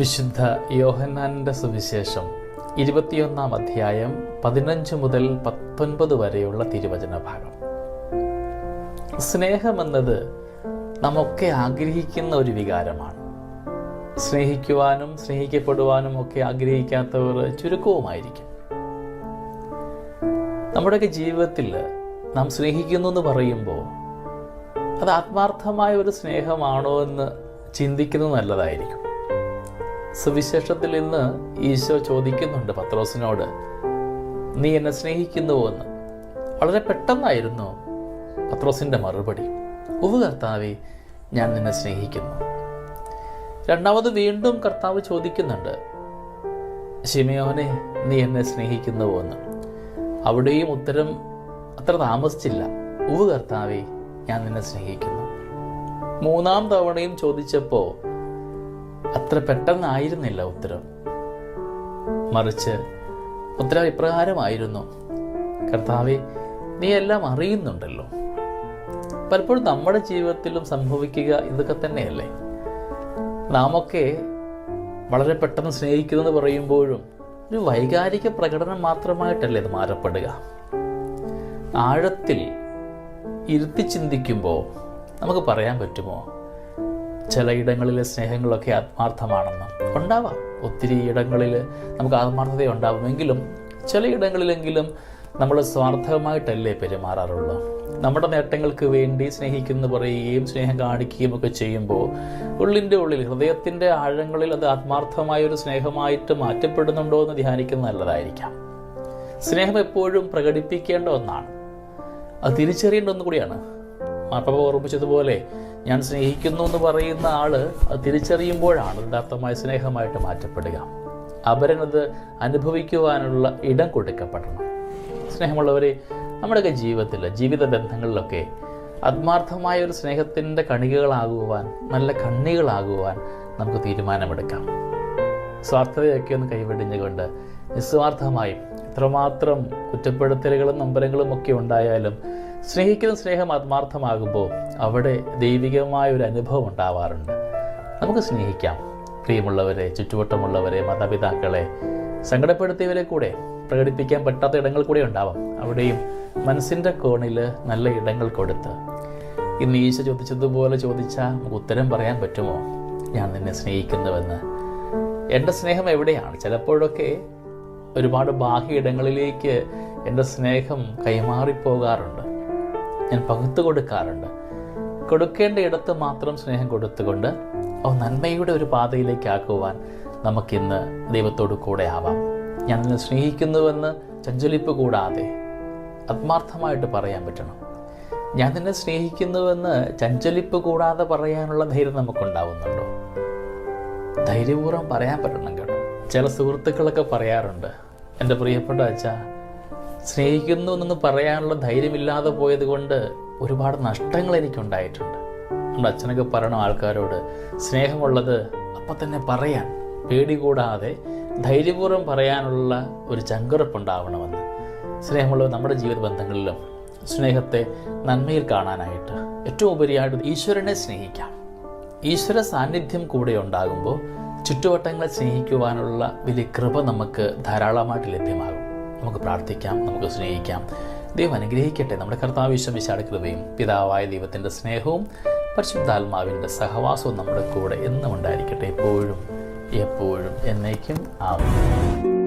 വിശുദ്ധ യോഹന്നാന്റെ സുവിശേഷം 21 അധ്യായം 15 മുതൽ 19 വരെയുള്ള തിരുവചന ഭാഗം. സ്നേഹമെന്നത് നമ്മൊക്കെ ആഗ്രഹിക്കുന്ന ഒരു വികാരമാണ്. സ്നേഹിക്കുവാനും സ്നേഹിക്കപ്പെടുവാനും ഒക്കെ ആഗ്രഹിക്കാത്തവർ ചുരുക്കവുമായിരിക്കും. നമ്മുടെയൊക്കെ ജീവിതത്തിൽ നാം സ്നേഹിക്കുന്നു എന്ന് പറയുമ്പോൾ അത് ആത്മാർത്ഥമായ ഒരു സ്നേഹമാണോ എന്ന് ചിന്തിക്കുന്നത് നല്ലതായിരിക്കും. സുവിശേഷത്തിൽ ഇന്ന് ഈശോ ചോദിക്കുന്നുണ്ട് പത്രോസിനോട്, നീ എന്നെ സ്നേഹിക്കുന്നുവോ എന്ന്. വളരെ പെട്ടെന്നായിരുന്നു പത്രോസിൻ്റെ മറുപടി, ഉവ്വ് കർത്താവേ, ഞാൻ നിന്നെ സ്നേഹിക്കുന്നു. രണ്ടാമത് വീണ്ടും കർത്താവ് ചോദിക്കുന്നുണ്ട്, ശിമയോനെ, നീ എന്നെ സ്നേഹിക്കുന്നുവോ എന്ന്. അവിടെയും ഉത്തരം അത്ര താമസിച്ചില്ല, ഉവ്വ് കർത്താവേ, ഞാൻ നിന്നെ സ്നേഹിക്കുന്നു. മൂന്നാം തവണയും ചോദിച്ചപ്പോൾ അത്ര പെട്ടെന്നായിരുന്നില്ല ഉത്തരം. മറിച്ച് ഉത്തരം ഇപ്രകാരമായിരുന്നു, കർത്താവേ, നീ എല്ലാം അറിയുന്നുണ്ടല്ലോ. പലപ്പോഴും നമ്മുടെ ജീവിതത്തിലും സംഭവിക്കുക ഇതൊക്കെ തന്നെയല്ലേ. നാമൊക്കെ വളരെ പെട്ടെന്ന് സ്നേഹിക്കുന്നെന്ന് പറയുമ്പോഴും ഒരു വൈകാരിക പ്രകടനം മാത്രമായിട്ടല്ലേ ഇത് മാറപ്പെടുക. ആഴത്തിൽ ഇരുത്തി ചിന്തിക്കുമ്പോൾ നമുക്ക് പറയാൻ പറ്റുമോ ചില ഇടങ്ങളിലെ സ്നേഹങ്ങളൊക്കെ ആത്മാർത്ഥമാണെന്ന്? ഉണ്ടാവാം, ഒത്തിരി ഇടങ്ങളിൽ നമുക്ക് ആത്മാർത്ഥത ഉണ്ടാവുമെങ്കിലും ചില ഇടങ്ങളിലെങ്കിലും നമ്മൾ സ്വാർത്ഥമായിട്ടല്ലേ പെരുമാറാറുള്ളൂ. നമ്മുടെ നേട്ടങ്ങൾക്ക് വേണ്ടി സ്നേഹിക്കുന്നു പറയുകയും സ്നേഹം കാണിക്കുകയും ഒക്കെ ചെയ്യുമ്പോൾ ഉള്ളിൻ്റെ ഉള്ളിൽ, ഹൃദയത്തിൻ്റെ ആഴങ്ങളിൽ അത് ആത്മാർത്ഥമായ ഒരു സ്നേഹമായിട്ട് മാറ്റപ്പെടുന്നുണ്ടോ എന്ന് ധ്യാനിക്കുന്നത് നല്ലതായിരിക്കാം. സ്നേഹം എപ്പോഴും പ്രകടിപ്പിക്കേണ്ട ഒന്നാണ്, അത് തിരിച്ചറിയേണ്ട ഒന്നുകൂടിയാണ്. മാർപ്പാപ്പ ഓർമ്മിച്ചതുപോലെ, ഞാൻ സ്നേഹിക്കുന്നു എന്ന് പറയുന്ന ആള് അത് തിരിച്ചറിയുമ്പോഴാണ് യഥാർത്ഥമായ സ്നേഹമായിട്ട് മാറ്റപ്പെടുക. അപരനത് അനുഭവിക്കുവാനുള്ള ഇടം കൊടുക്കപ്പെടണം. സ്നേഹമുള്ളവരെ, നമ്മുടെയൊക്കെ ജീവിതത്തിൽ, ജീവിത ബന്ധങ്ങളിലൊക്കെ ആത്മാർത്ഥമായ ഒരു സ്നേഹത്തിൻ്റെ കണികകളാകുവാൻ, നല്ല കണ്ണികളാകുവാൻ നമുക്ക് തീരുമാനമെടുക്കാം. സ്വാർത്ഥതയൊക്കെ ഒന്ന് കൈവെടിഞ്ഞുകൊണ്ട് നിസ്വാർത്ഥമായും, എത്രമാത്രം കുറ്റപ്പെടുത്തലുകളും നമ്പരങ്ങളും ഒക്കെ ഉണ്ടായാലും സ്നേഹിക്കുന്ന സ്നേഹം ആത്മാർത്ഥമാകുമ്പോൾ അവിടെ ദൈവികമായ ഒരു അനുഭവം ഉണ്ടാവാറുണ്ട്. നമുക്ക് സ്നേഹിക്കാം. പ്രിയമുള്ളവരെ, ചുറ്റുവട്ടമുള്ളവരെ, മാതാപിതാക്കളെ, സങ്കടപ്പെടുത്തിയവരെ കൂടെ പ്രകടിപ്പിക്കാൻ പറ്റാത്ത ഇടങ്ങൾ കൂടെ ഉണ്ടാവാം. അവിടെയും മനസ്സിൻ്റെ കോണിൽ നല്ല ഇടങ്ങൾ കൊടുത്ത് ഇന്ന് ഈശോ ചോദിച്ചതുപോലെ ചോദിച്ചാൽ നമുക്ക് ഉത്തരം പറയാൻ പറ്റുമോ? ഞാൻ നിന്നെ സ്നേഹിക്കുന്നുവെന്ന്. എൻ്റെ സ്നേഹം എവിടെയാണ്? ചിലപ്പോഴൊക്കെ ഒരുപാട് ബാഹ്യ ഇടങ്ങളിലേക്ക് എൻ്റെ സ്നേഹം കൈമാറിപ്പോകാറുണ്ട്. ഞാൻ പകുത്തു കൊടുക്കാറുണ്ട്. കൊടുക്കേണ്ട ഇടത്ത് മാത്രം സ്നേഹം കൊടുത്തുകൊണ്ട് നന്മയുടെ ഒരു പാതയിലേക്ക് ആക്കുവാൻ നമുക്കിന്ന് ദൈവത്തോട് കൂടെ ആവാം. ഞാൻ നിന്നെ സ്നേഹിക്കുന്നുവെന്ന് ചഞ്ചലിപ്പ് കൂടാതെ ആത്മാർത്ഥമായിട്ട് പറയാൻ പറ്റണം. ഞാൻ നിന്നെ സ്നേഹിക്കുന്നുവെന്ന് ചഞ്ചലിപ്പ് കൂടാതെ പറയാനുള്ള ധൈര്യം നമുക്കുണ്ടാവുന്നുണ്ടോ? ധൈര്യപൂർവ്വം പറയാൻ പറ്റണം കേട്ടോ. ചില സുഹൃത്തുക്കളൊക്കെ പറയാറുണ്ട്, എൻ്റെ പ്രിയപ്പെട്ട അച്ഛാ, സ്നേഹിക്കുന്നു എന്നൊന്ന് പറയാനുള്ള ധൈര്യമില്ലാതെ പോയത് കൊണ്ട് ഒരുപാട് നഷ്ടങ്ങൾ എനിക്കുണ്ടായിട്ടുണ്ട്. നമ്മുടെ അച്ഛനൊക്കെ പറയണം ആൾക്കാരോട്, സ്നേഹമുള്ളത് അപ്പം തന്നെ പറയാൻ, പേടി കൂടാതെ ധൈര്യപൂർവ്വം പറയാനുള്ള ഒരു ചങ്കുറപ്പുണ്ടാവണമെന്ന്. സ്നേഹമുള്ളത് നമ്മുടെ ജീവിത ബന്ധങ്ങളിലും സ്നേഹത്തെ നന്മയിൽ കാണാനായിട്ട് ഏറ്റവും ഉപരിയായിട്ട് ഈശ്വരനെ സ്നേഹിക്കാം. ഈശ്വര സാന്നിധ്യം കൂടെ ഉണ്ടാകുമ്പോൾ ചുറ്റുവട്ടങ്ങളെ സ്നേഹിക്കുവാനുള്ള വലിയ കൃപ നമുക്ക് ധാരാളമായിട്ട് ലഭ്യമാകും. നമുക്ക് പ്രാർത്ഥിക്കാം, നമുക്ക് സ്നേഹിക്കാം. ദൈവം അനുഗ്രഹിക്കട്ടെ. നമ്മുടെ കർത്താവ് ഈശോ മിശിഹായുടെ കൃപയും പിതാവായ ദൈവത്തിൻ്റെ സ്നേഹവും പരിശുദ്ധാത്മാവിൻ്റെ സഹവാസവും നമ്മുടെ കൂടെ എന്നും ഉണ്ടായിരിക്കട്ടെ, എപ്പോഴും എപ്പോഴും എന്നേക്കും. ആമേൻ.